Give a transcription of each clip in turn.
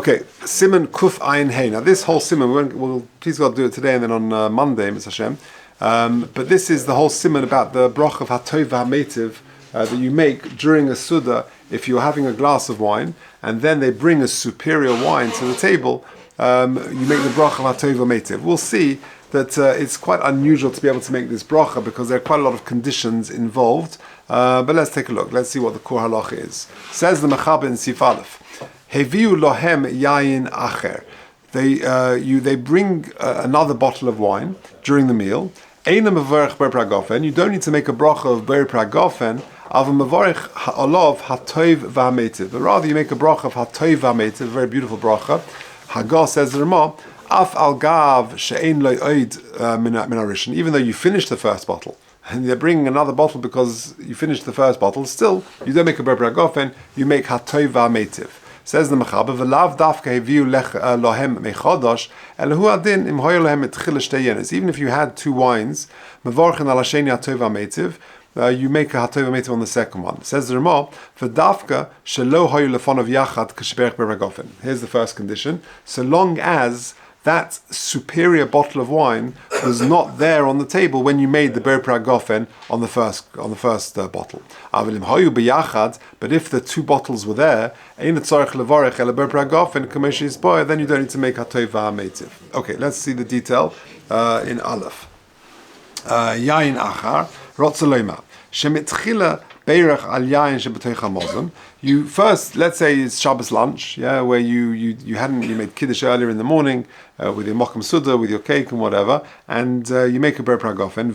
Okay, Siman Kuf Ayin Hey. Now this whole Siman, we'll please God do it today and then on Monday, Mr. Hashem. But this is the whole Siman about the brach of Hatov HaMeitiv that you make during a Suda if you're having a glass of wine and then they bring a superior wine to the table, you make the brach of Hatov HaMeitiv. We'll see that it's quite unusual to be able to make this bracha because there are quite a lot of conditions involved. But let's take a look. Let's see what the Kor Halacha is. Says the Mechaber in Sif Aleph. Heviu lohem yayin acher. They bring another bottle of wine during the meal. Eina mevarich ber pragofen. You don't need to make a bracha of ber pragofen. Av mevarich olav hatov v'hametiv. But rather you make a bracha of hatov v'hametiv. A very beautiful bracha. Haggah says the Ramah. Af al gav she'ein lo oid min harishon. Even though you finished the first bottle. And they're bringing another bottle because you finished the first bottle. Still, you don't make a ber pragofen. You make hatov v'hametiv. Says the Mechaber, "V'lav dafka heviu lohem mechodosh, elahu adin im hoyer lohem etchila shtei yenes." Even if you had two wines, mevorchen al hasheni hatov hametiv, you make a hatov hametiv on the second one. Says the Ramah, "V'dafka shelo hoyer lefonov yachad k'shberich beragofen." Here's the first condition: so long as that superior bottle of wine was not there on the table when you made the ber pragofen on the first bottle. But if the two bottles were there, then you don't need to make hatov ha'meitiv. Okay, let's see the detail in Aleph. Yayin achar rotze loyma shemitchila beirach al yayin shebetoich hamozon. You first, let's say it's Shabbos lunch, where you made kiddush earlier in the morning with your mokum suda, with your cake and whatever, and you make a ber pragofen.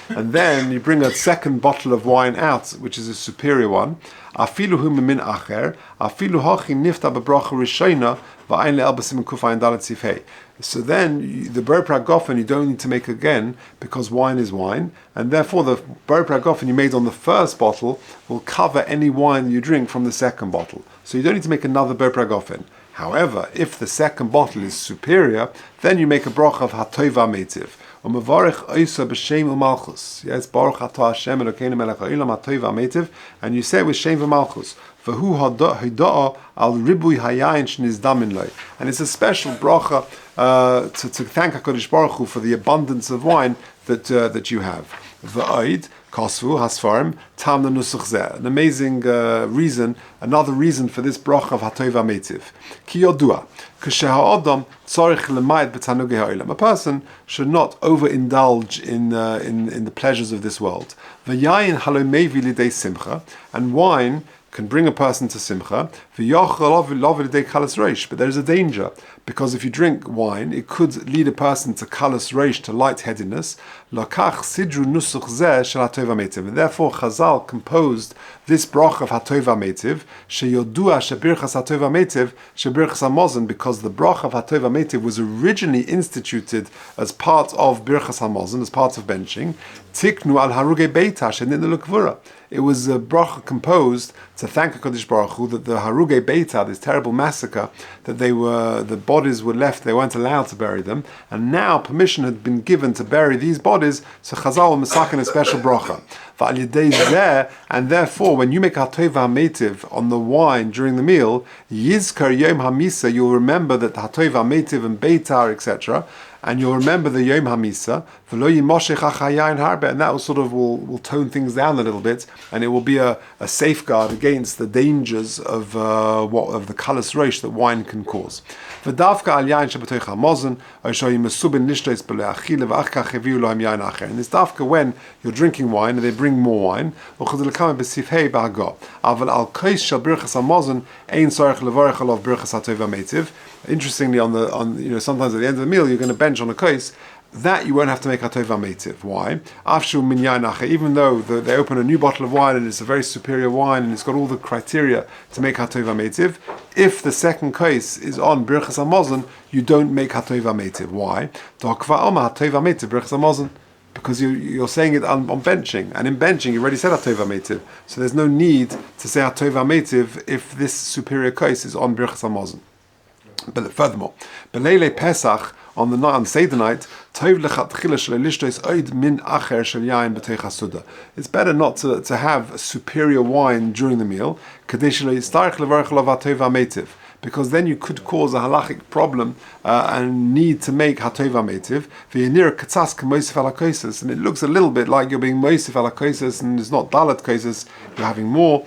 And then you bring a second bottle of wine out, which is a superior one. Afilu hu min acher, afilu hachi nifta bebracha rishona va'ayin le'elbasim kufayin dalet sifhei. So then the ber pragofen you don't need to make again because wine is wine, and therefore the ber pragofen you made on the first bottle will cover any wine you drink from the second bottle. So you don't need to make another ber pragofen. However, if the second bottle is superior, then you make a bracha of hatov ha'meitiv. U'mevarich oisa b'shem u'malchus. Yes, Baruch atah Hashem Elokeinu melech ha'olam hatov ha'meitiv, and you say it with shem v'malchus. V'hu hida'a al ribui hayayin shnizdamin loy. And it's a special bracha to thank HaKadosh Baruch Hu for the abundance of wine that you have. V'oid Kosvu Hasfarim Tam Nusach Zeh. An amazing reason, another reason for this bracha of Hatov HaMeitiv. Ki yodua K'sheha'odam tzorich lemayit b'tanugei ha'olam. A person should not overindulge in the pleasures of this world. V'yayin halo mevi lidei simcha, and wine can bring a person to simcha. But there is a danger, because if you drink wine, it could lead a person to kalas reish, to lightheadedness. And therefore, Chazal composed this brach of Hatov HaMeitiv, sheyodua shebirchas Hatov HaMeitiv shebirchas hamozon, because the brach of Hatov HaMeitiv was originally instituted as part of birchas hamozon, as part of benching. Tiknu al haruge beita shenitnu l'kvura. It was a bracha composed to thank HaKadosh Baruch Hu that the haruge beita, this terrible massacre, that the bodies were left, they weren't allowed to bury them, and now permission had been given to bury these bodies, so Chazal was masakin a special bracha. And therefore, when you make hatov ha'meitiv on the wine during the meal, yizkar yom hamisa, you'll remember that hatov ha'meitiv and beitar, etc., and you'll remember the Yom HaMisa, and that will tone things down a little bit, and it will be a safeguard against the dangers of the kalas reish that wine can cause. And it's dafka when you're drinking wine and they bring more wine. Interestingly, sometimes at the end of the meal you're going to bench on a kais, that you won't have to make hatov ha'meitiv. Why? Even though they open a new bottle of wine and it's a very superior wine and it's got all the criteria to make hatov ha'meitiv, if the second kais is on birchas hamozon, you don't make hatov ha'meitiv. Why? Because you're saying it on benching, and in benching you already said hatov ha'meitiv, so there's no need to say hatov ha'meitiv if this superior kais is on birchas hamozon. But furthermore, Beleile Pesach on the Seder night, it's better not to have superior wine during the meal, because then you could cause a halachic problem and need to make Hatov HaMeitiv. And it looks a little bit like you're being Moisef ala Koises, and it's not Dalet Koises, you're having more.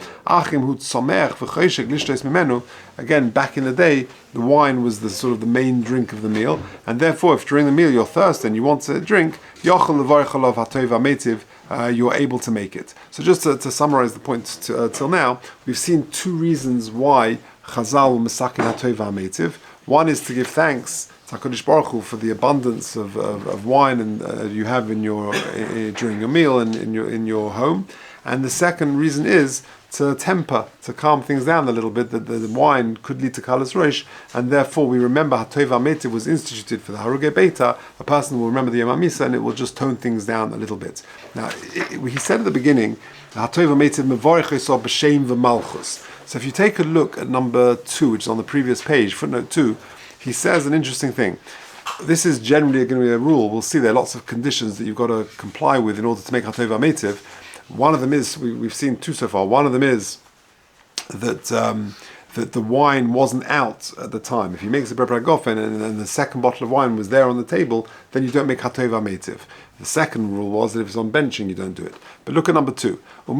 Again, back in the day, the wine was the sort of the main drink of the meal, and therefore, if during the meal you're thirsty and you want to drink, you're able to make it. So just to summarize the point till now, we've seen two reasons why Chazal Mesakin Hatov HaMeitiv. One is to give thanks to HaKadosh Baruch Hu for the abundance of wine and you have in your during your meal and in your home, and the second reason is to temper, to calm things down a little bit, that the wine could lead to Kalas Rosh, and therefore we remember Hatov HaMeitiv was instituted for the Harugei Beita. A person will remember the Yom HaMisa and it will just tone things down a little bit. Now, he said at the beginning, Hatov HaMeitiv mevorech yisor b'shem v'malchus. So if you take a look at number 2, which is on the previous page, footnote 2, he says an interesting thing. This is generally going to be a rule. We'll see there are lots of conditions that you've got to comply with in order to make Hatov HaMeitiv. One of them is, we've seen 2 so far, one of them is that that the wine wasn't out at the time. If he makes a Berber Gofen and the second bottle of wine was there on the table, then you don't make Hatov HaMeitiv. The second rule was that if it's on benching, you don't do it. But look at number 2. We'll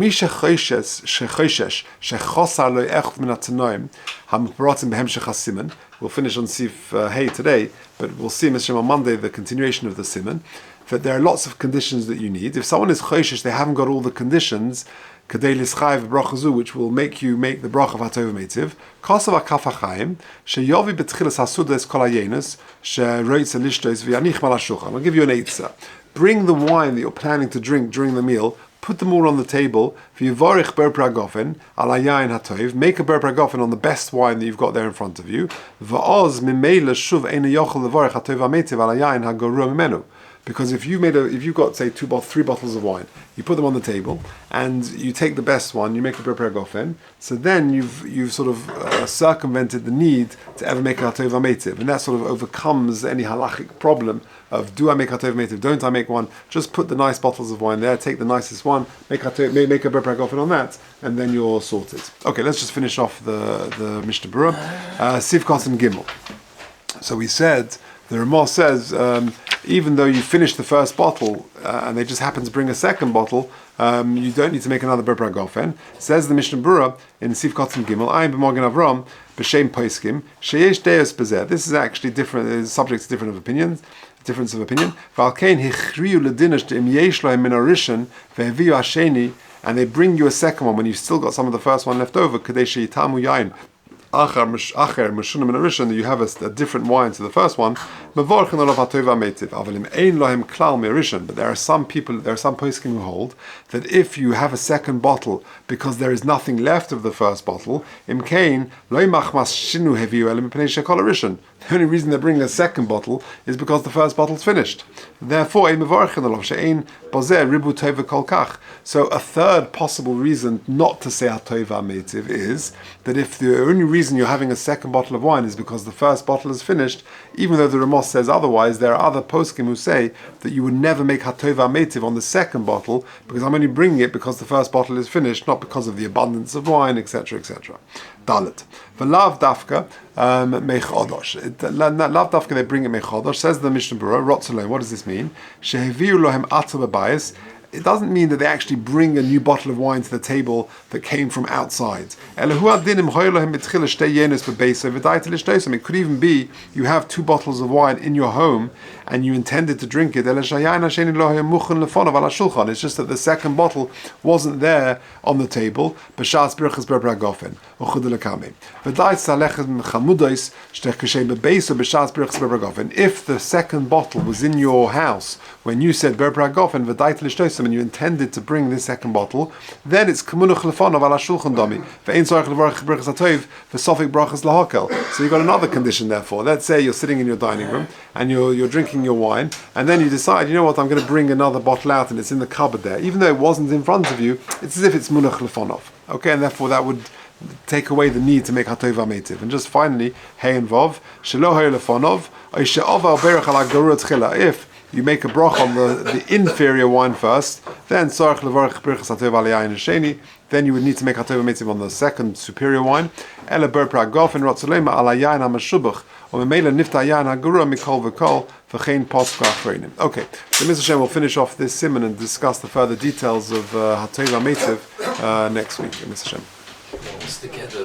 finish on Sif Hey today, but we'll see on Monday the continuation of the Siman. That there are lots of conditions that you need. If someone is choishish, they haven't got all the conditions, which will make you make the brach of Hatov HaMeitiv. Kosav HaKaf HaChaim, sheyovi betchilas hasudas kol hayenus, sheroitz lishtos v'yanich mal hashulchan. I'll give you an eitzah. Bring the wine that you're planning to drink during the meal, put them all on the table, v'yivorich berper hagofen, al hayayin hatov, make a berper hagofen on the best wine that you've got there in front of you, v'oz mimela shuv eina yochel levorich Hatov HaMeitiv al hayayin hagorua mimenu. Because if you've got say 3 bottles of wine, you put them on the table and you take the best one, you make a Berper Gofen. So then you've sort of circumvented the need to ever make a Hatov HaMeitiv, and that sort of overcomes any halachic problem of do I make Hatov HaMeitiv, don't I make one? Just put the nice bottles of wine there, take the nicest one, make a Berper Gofen on that, and then you're sorted. Okay, let's just finish off the Mishnah Berurah. Siv Kosim Gimel. So we said. The Ramah says, even though you finish the first bottle and they just happen to bring a second bottle, you don't need to make another Berper Gofen. Says the Mishnah Berurah in Sif Kotzim Gimel, Ayin b'Magen Avram b'Shem Poiskim sheyesh deus bezeh. This is actually different. Is subject to difference of opinion. V'alkein hichriu ledinish de'im yesh lohem min harishan ve'heviu hasheni, and they bring you a second one when you've still got some of the first one left over. Kadei sheyitamu yain. That you have a different wine to the first one. But there are some people, there are some poskim who hold that if you have a second bottle because there is nothing left of the first bottle, the only reason they bring a second bottle is because the first bottle's finished. Therefore, so a third possible reason not to say Hatov HaMeitiv is that if the only reason you're having a second bottle of wine is because the first bottle is finished, even though the Ramos says otherwise, there are other poskim who say that you would never make Hatov HaMeitiv on the second bottle because I'm only bringing it because the first bottle is finished, not because of the abundance of wine, etc., etc. Dalet. V'lav dafka mechodosh. Lav dafka they bring it mechodosh. Says the Mishnah Berurah, Rotzalon. What does this mean? Sheheviu lohem atzah b'bayis. It doesn't mean that they actually bring a new bottle of wine to the table that came from outside. It could even be you have 2 bottles of wine in your home and you intended to drink it. It's just that the second bottle wasn't there on the table. If the second bottle was in your house when you said and you intended to bring this second bottle, then it's kamunach lefonav ala shulchan dami. Ve'ein tzarich levarach brachas hatov v'sofik brachas lahakel. So you've got another condition. Therefore, let's say you're sitting in your dining room and you're drinking your wine, and then you decide, you know what, I'm going to bring another bottle out, and it's in the cupboard there, even though it wasn't in front of you. It's as if it's munach lefonav. Okay, and therefore that would take away the need to make Hatov HaMeitiv. And just finally, hey and vav shelo hay lefonav. If you make a brach on the inferior wine first, then tzarich levarich birchas hatov al yayin hasheni. Then you would need to make hatov mitzvah on the second superior wine. Ela ber pragov and rotzolema al yayin hamashubach. Or memela nifta yayin hagura mikol v'kol v'chein poscha achreinim. Okay, so Mr. Hashem will finish off this simon and discuss the further details of hatov mitzvah next week. Mr. Hashem.